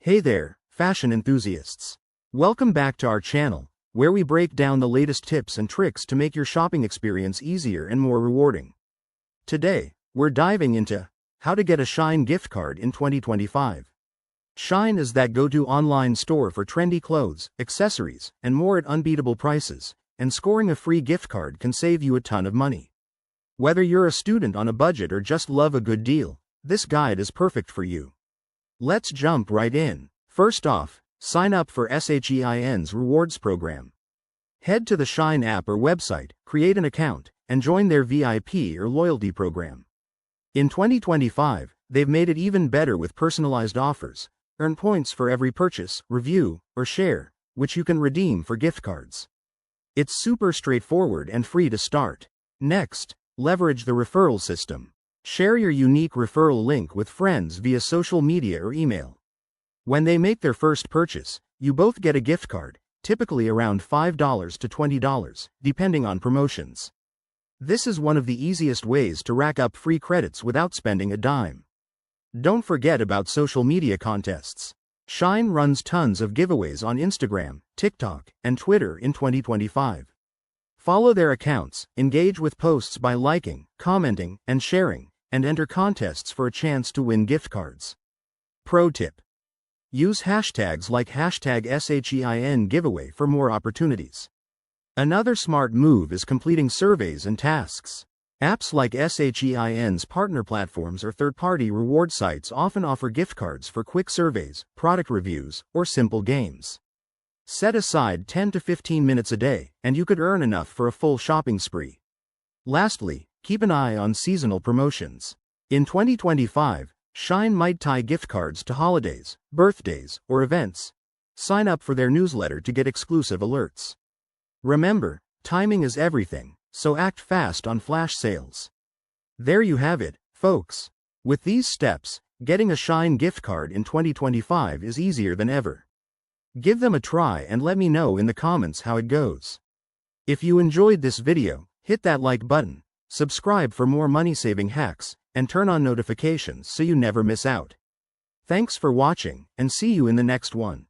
Hey there, fashion enthusiasts. Welcome back to our channel, where we break down the latest tips and tricks to make your shopping experience easier and more rewarding. Today, we're diving into how to get a SHEIN gift card in 2025. SHEIN is that go-to online store for trendy clothes, accessories, and more at unbeatable prices, and scoring a free gift card can save you a ton of money. Whether you're a student on a budget or just love a good deal, this guide is perfect for you. Let's jump right in. First off, sign up for SHEIN's rewards program. Head to the SHEIN app or website, create an account, and join their VIP or loyalty program. In 2025, they've made it even better with personalized offers. Earn points for every purchase, review, or share, which you can redeem for gift cards. It's super straightforward and free to start. Next, leverage the referral system. Share your unique referral link with friends via social media or email. When they make their first purchase, you both get a gift card, typically around $5 to $20, depending on promotions. This is one of the easiest ways to rack up free credits without spending a dime. Don't forget about social media contests. SHEIN runs tons of giveaways on Instagram, TikTok, and Twitter in 2025. Follow their accounts, engage with posts by liking, commenting, and sharing, and enter contests for a chance to win gift cards. Pro tip: use hashtags like #SHEIN giveaway for more opportunities. Another smart move is completing surveys and tasks. Apps like SHEIN's partner platforms or third-party reward sites often offer gift cards for quick surveys, product reviews, or simple games. Set aside 10 to 15 minutes a day, and you could earn enough for a full shopping spree. Lastly, keep an eye on seasonal promotions. In 2025, SHEIN might tie gift cards to holidays, birthdays, or events. Sign up for their newsletter to get exclusive alerts. Remember, timing is everything, so act fast on flash sales. There you have it, folks. With these steps, getting a SHEIN gift card in 2025 is easier than ever. Give them a try and let me know in the comments how it goes. If you enjoyed this video, hit that like button, subscribe for more money-saving hacks, and turn on notifications so you never miss out. Thanks for watching, and see you in the next one.